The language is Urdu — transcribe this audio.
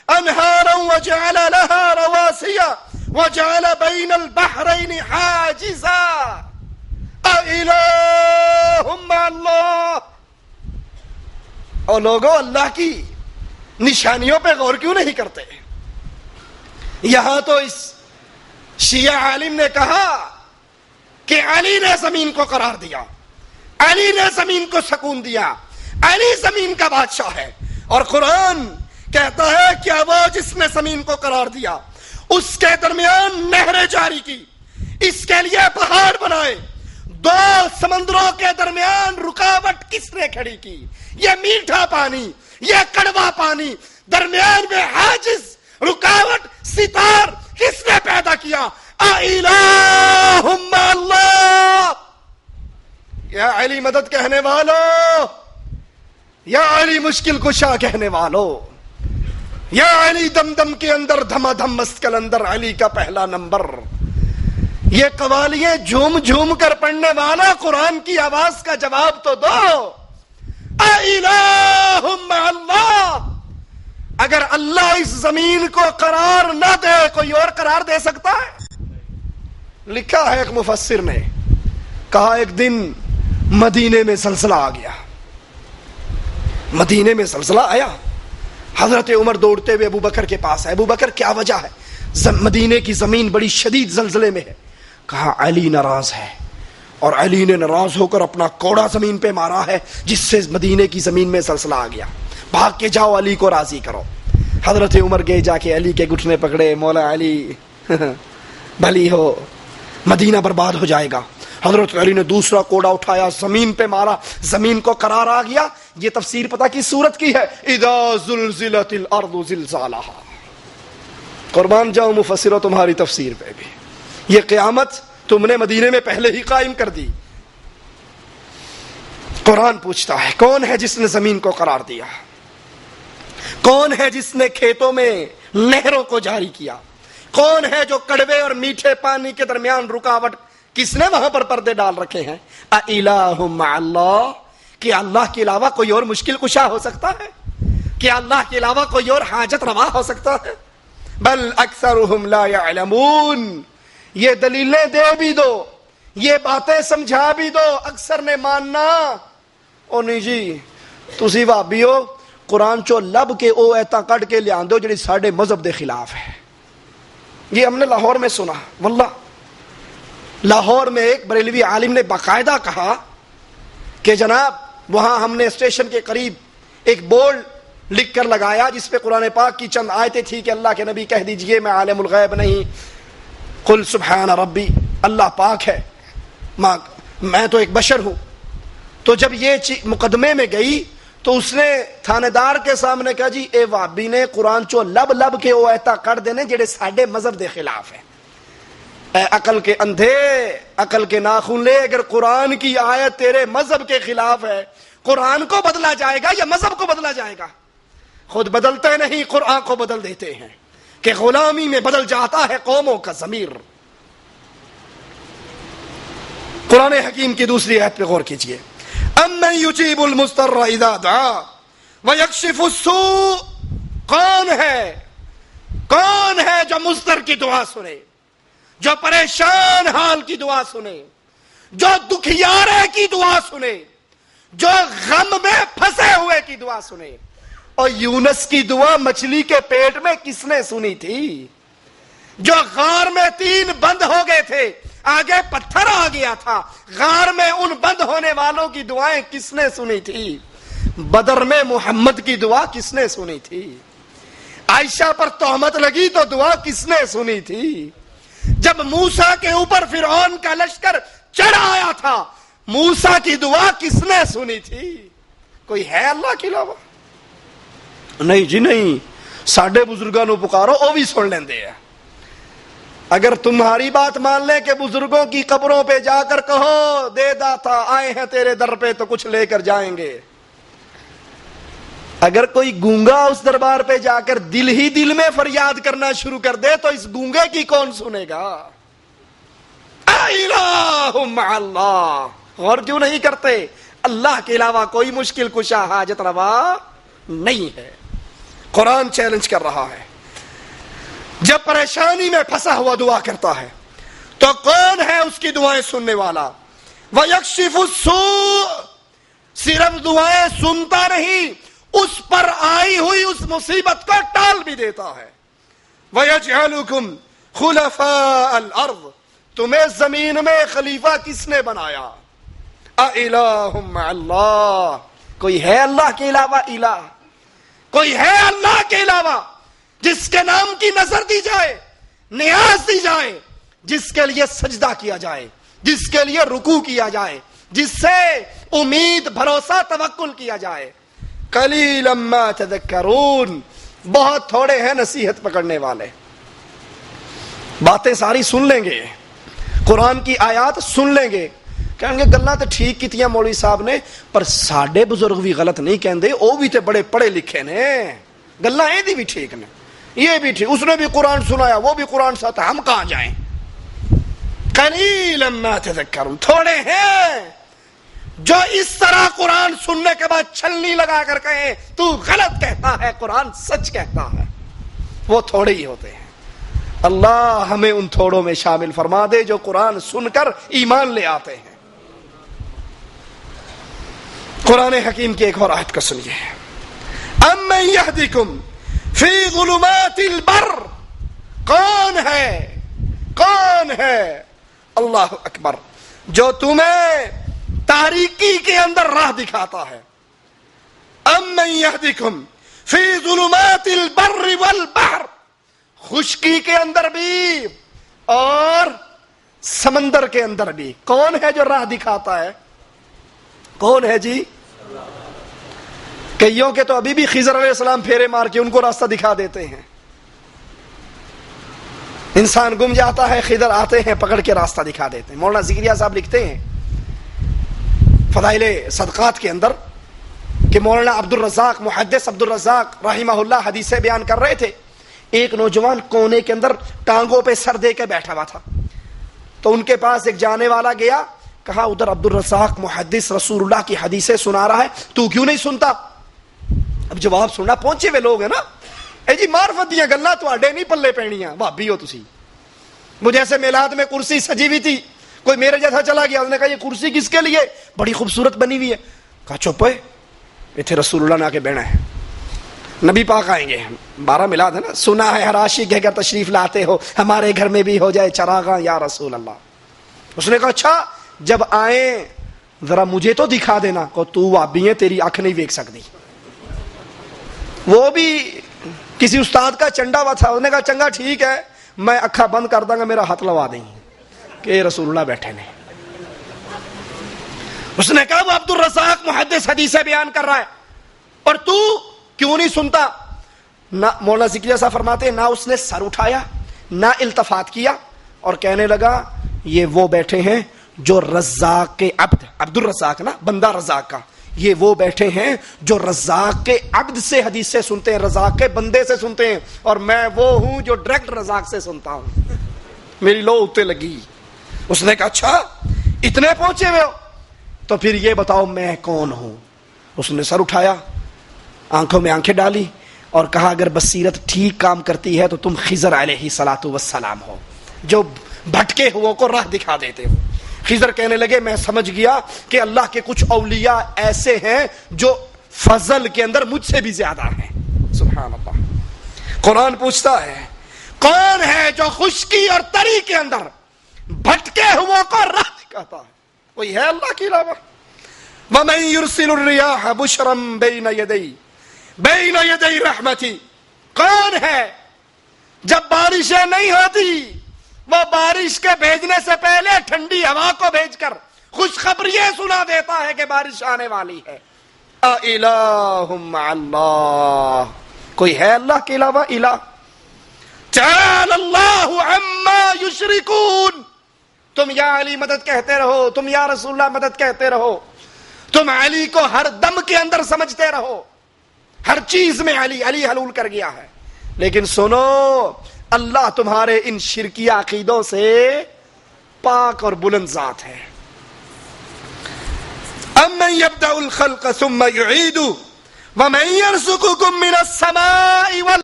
انہارا وجعل لها رواسي وجعل بين البحرين حاجزا أإله مع الله. اور لوگوں اللہ کی نشانیوں پہ غور کیوں نہیں کرتے؟ یہاں تو اس شیعہ عالم نے کہا کہ علی نے زمین کو قرار دیا، علی نے زمین کو سکون دیا، علی زمین کا بادشاہ ہے. اور قرآن کہتا ہے کہ وہ جس نے زمین کو قرار دیا، اس کے درمیان نہریں جاری کی، اس کے لیے پہاڑ بنائے، دو سمندروں کے درمیان رکاوٹ کس نے کھڑی کی؟ یہ میٹھا پانی، یہ کڑوا پانی، درمیان میں حاجز، رکاوٹ، ستار کس نے پیدا کیا؟ اِلَٰهُمَّ اللہ. یا علی مدد کہنے والو، یا علی مشکل کشا کہنے والو، یا علی دم دم کے اندر دھما دھم مسکل اندر علی کا پہلا نمبر. یہ قوالیاں جھوم جھوم کر پڑھنے والا قرآن کی آواز کا جواب تو دو. اِلَٰهُمَّ اللہ. اگر اللہ اس زمین کو قرار نہ دے، کوئی اور قرار دے سکتا ہے؟ لکھا ہے ایک مفسر نے، کہا ایک دن مدینے میں زلزلہ آ گیا. مدینے میں زلزلہ آیا، حضرت عمر دوڑتے ہوئے ابو بکر کے پاس ہے. ابو بکر کیا وجہ ہے؟ مدینے کی زمین بڑی شدید زلزلے میں ہے. کہا علی ناراض ہے، اور علی نے ناراض ہو کر اپنا کوڑا زمین پہ مارا ہے، جس سے مدینے کی زمین میں زلزلہ آ گیا. بھاگ کے جاؤ علی کو راضی کرو. حضرت عمر گئے، جا کے علی کے گھٹنے پکڑے، مولا علی بھلی ہو، مدینہ برباد ہو جائے گا. حضرت علی نے دوسرا کوڑا اٹھایا، زمین پہ مارا، زمین کو قرار آ گیا. یہ تفسیر پتہ کی صورت کی ہے؟ اذا زلزلت الارض زلزالها. قربان جاؤ مفسروں تمہاری تفسیر پہ بھی. یہ قیامت تم نے مدینے میں پہلے ہی قائم کر دی. قرآن پوچھتا ہے کون ہے جس نے زمین کو قرار دیا؟ کون ہے جس نے کھیتوں میں نہروں کو جاری کیا؟ کون ہے جو کڑوے اور میٹھے پانی کے درمیان رکاوٹ، کس نے وہاں پر پردے ڈال رکھے ہیں؟ اِلَٰهٌ مَّعَ اللَّهِ. کیا اللہ کے علاوہ کوئی اور مشکل کشا ہو سکتا ہے؟ کیا اللہ کے علاوہ کوئی اور حاجت روا ہو سکتا ہے؟ بل اکثرهم لا يعلمون. یہ دلیلیں دے بھی دو، یہ باتیں سمجھا بھی دو، اکثر نے ماننا او نہیں جی تسی بھابی ہو، قرآن چو لب کے او ایتا کٹ کے لیا دو جڑی ساڑھے مذہب دے خلاف ہے. یہ ہم نے لاہور میں سنا. واللہ لاہور میں ایک بریلوی عالم نے باقاعدہ کہا کہ جناب وہاں ہم نے اسٹیشن کے قریب ایک بورڈ لکھ کر لگایا جس پہ قرآن پاک کی چند آیتیں تھی کہ اللہ کے نبی کہہ دیجئے میں عالم الغیب نہیں، قل سبحان ربی، اللہ پاک ہے، میں تو ایک بشر ہوں. تو جب یہ مقدمے میں گئی تو اس نے تھانے دار کے سامنے کہا جی اے وابی نے قرآن چو لب لب کے او ایتا کر دینے جڑے ساڈے مذہب دے خلاف ہے. اے عقل کے اندھے، عقل کے ناخن لے، اگر قرآن کی آیت تیرے مذہب کے خلاف ہے، قرآن کو بدلا جائے گا یا مذہب کو بدلا جائے گا؟ خود بدلتے نہیں، قرآن کو بدل دیتے ہیں کہ غلامی میں بدل جاتا ہے قوموں کا ضمیر. قرآن حکیم کی دوسری آیت پہ غور کیجئے. امن یجیب المضطر اذا دعا ویکشف السوء. کون ہے جو مضطر کی دعا سنے، جو پریشان حال کی دعا سنے، جو دکھیارے کی دعا سنے، جو غم میں پھنسے ہوئے کی دعا سنے. اور یونس کی دعا مچھلی کے پیٹ میں کس نے سنی تھی؟ جو غار میں 3 بند ہو گئے تھے، آگے پتھر آ گیا تھا، غار میں ان بند ہونے والوں کی دعائیں کس نے سنی تھی؟ بدر میں محمد کی دعا کس نے سنی تھی؟ عائشہ پر تہمت لگی تو دعا کس نے سنی تھی؟ جب موسیٰ کے اوپر فرعون کا لشکر چڑھ آیا تھا، موسیٰ کی دعا کس نے سنی تھی؟ کوئی ہے اللہ کے علاوہ؟ نہیں جی نہیں، ساڈے بزرگاں نو پکارو او بھی سن لیندے ہیں. اگر تمہاری بات مان لیں کہ بزرگوں کی قبروں پہ جا کر کہو دے داتا آئے ہیں تیرے در پہ تو کچھ لے کر جائیں گے. اگر کوئی گونگا اس دربار پہ جا کر دل ہی دل میں فریاد کرنا شروع کر دے تو اس گونگے کی کون سنے گا؟ الہ مع اللہ. غور کیوں نہیں کرتے؟ اللہ کے علاوہ کوئی مشکل کشا حاجت روا نہیں ہے. قرآن چیلنج کر رہا ہے، جب پریشانی میں پھنسا ہوا دعا کرتا ہے تو کون ہے اس کی دعائیں سننے والا؟ وَيَكْشِفُ السُّوءَ، صرف دعائیں سنتا نہیں، اس پر آئی ہوئی اس مصیبت کو ٹال بھی دیتا ہے۔ وَيَجْعَلُكُمْ خُلَفَاءَ الْأَرْضِ، تمہیں زمین میں خلیفہ کس نے بنایا؟ أَإِلَٰهٌ مَّعَ اللَّهِ، کوئی ہے اللہ کے علاوہ الہ؟ کوئی ہے اللہ کے علاوہ جس کے نام کی نظر دی جائے، نیاز دی جائے، جس کے لیے سجدہ کیا جائے، جس کے لیے رکوع کیا جائے، جس سے امید، بھروسہ، توکل کیا جائے؟ قلیلا ما تذکرون، بہت تھوڑے ہیں نصیحت پکڑنے والے۔ باتیں ساری سن لیں گے، قرآن کی آیات سن لیں گے، کہیں گے گلاں تے ٹھیک کیتیاں مولوی صاحب نے، پر ساڈے بزرگ بھی غلط نہیں کہندے، او بھی تے بڑے پڑھے لکھے نے، گلاں ایدی بھی ٹھیک نے، یہ بھی ٹھیک، اس نے بھی قرآن سنایا، وہ بھی قرآن سناتا، ہم کہاں جائیں؟ قلیلا ما تذکرون، تھوڑے ہیں جو اس طرح قرآن سننے کے بعد چھلنی لگا کر کہیں تو غلط کہتا ہے، قرآن سچ کہتا ہے، وہ تھوڑے ہی ہوتے ہیں۔ اللہ ہمیں ان تھوڑوں میں شامل فرما دے جو قرآن سن کر ایمان لے آتے ہیں۔ قرآن حکیم کی ایک اور آیت کو سنیے، امن یہدیکم فی ظلمات البر، کون ہے اللہ اکبر جو تمہیں تاریکی کے اندر راہ دکھاتا ہے؟ امن یہدیکم فی ظلمات البر والبحر، خشکی کے اندر بھی اور سمندر کے اندر بھی کون ہے جو راہ دکھاتا ہے؟ کون ہے جی؟ کئیوں کے تو ابھی بھی خضر علیہ السلام پھیرے مار کے ان کو راستہ دکھا دیتے ہیں، انسان گم جاتا ہے، خضر آتے ہیں پکڑ کے راستہ دکھا دیتے ہیں۔ مولانا زکریا صاحب لکھتے ہیں فضائل صدقات کے اندر کہ مولانا عبد الرزاق، محدث عبد الرزاق رحمہ اللہ حدیثیں بیان کر رہے تھے، ایک نوجوان کونے کے اندر ٹانگوں پہ سر دے کے بیٹھا ہوا تھا، تو ان کے پاس ایک جانے والا گیا، کہا ادھر عبد الرزاق محدث رسول اللہ کی حدیثیں سنا رہا ہے، تو کیوں نہیں سنتا؟ اب جواب سننا، پہنچے ہوئے لوگ ہیں نا، اے جی معرفت دیاں گلاں تواڈے نہیں پلے پینیاں، بھابی ہو تسی۔ مجھے ایسے میلاد میں کرسی سجی ہوئی تھی، کوئی میرے جیسا چلا گیا، اس نے کہا یہ کرسی کس کے لیے؟ بڑی خوبصورت بنی ہوئی ہے۔ کہا چپ ہے، ایتھے رسول اللہ نے آ کے بیٹھنا ہے، نبی پاک آئیں گے، 12 میلاد ہے نا، سنا ہے ہر عاشق کے گھر تشریف لاتے ہو، ہمارے گھر میں بھی ہو جائے چراغاں یا رسول اللہ۔ اس نے کہا اچھا جب آئیں ذرا مجھے تو دکھا دینا، کہ تو وابی ہے تیری آنکھ نہیں دیکھ سکتی۔ وہ بھی کسی استاد کا چنڈا ہوا تھا، اس نے کہا چنگا ٹھیک ہے میں اکھا بند کر دوں گا، میرا ہاتھ لوا دیں کہ رسول اللہ بیٹھے نے۔ اس نے کہا وہ عبد الرزاق محدث حدیثیں بیان کر رہا ہے اور تو کیوں نہیں سنتا؟ نہ مولانا زکریا صاحب فرماتے ہیں نہ اس نے سر اٹھایا نہ التفات کیا، اور کہنے لگا یہ وہ بیٹھے ہیں جو رزاق کے عبد، عبد الرزاق نا بندہ رزاق کا، یہ وہ بیٹھے ہیں جو رزاق کے عبد سے حدیث سے سنتے ہیں، رزاق کے بندے سے سنتے ہیں، اور میں وہ ہوں جو ڈائریکٹ رزاق سے سنتا ہوں، میری لو اتے لگی۔ اس نے کہا اچھا اتنے پہنچے ہوئے ہو تو پھر یہ بتاؤ میں کون ہوں؟ اس نے سر اٹھایا، آنکھوں میں آنکھیں ڈالی اور کہا اگر بصیرت ٹھیک کام کرتی ہے تو تم خضر علیہ الصلوۃ والسلام ہو، جو بھٹکے ہو کو راہ دکھا دیتے ہو۔ خضر کہنے لگے میں سمجھ گیا کہ اللہ کے کچھ اولیاء ایسے ہیں جو فضل کے اندر مجھ سے بھی زیادہ ہیں۔ سبحان اللہ۔ قرآن پوچھتا ہے کون ہے جو خشکی اور تری کے اندر بھٹکے ہوا کو راہ دکھاتا ہے؟ کوئی ہے اللہ کے علاوہ؟ وَمَن يُرْسِلُ الرِّيَاحَ بُشْرًا بَيْنَ يَدَيْ رَحْمَتِهِ، کون ہے جب بارشیں نہیں ہوتی وہ بارش کے بھیجنے سے پہلے ٹھنڈی ہوا کو بھیج کر خوشخبری سنا دیتا ہے کہ بارش آنے والی ہے؟ اِلَٰهٌ مَّعَ اللَّهِ، کوئی ہے اللہ کے علاوہ الہ؟ تعالی اللہ عما یشرکون، تم یا علی مدد کہتے رہو، تم یا رسول اللہ مدد کہتے رہو، تم علی کو ہر دم کے اندر سمجھتے رہو، ہر چیز میں علی علی حلول کر گیا ہے، لیکن سنو اللہ تمہارے ان شرکی عقیدوں سے پاک اور بلند ذات ہے۔ امن یبدأ الخلق ثم یعیدہ وَمَن يَرْزُقُكُم مِّنَ السَّمَاءِ وَالْأَرْضِ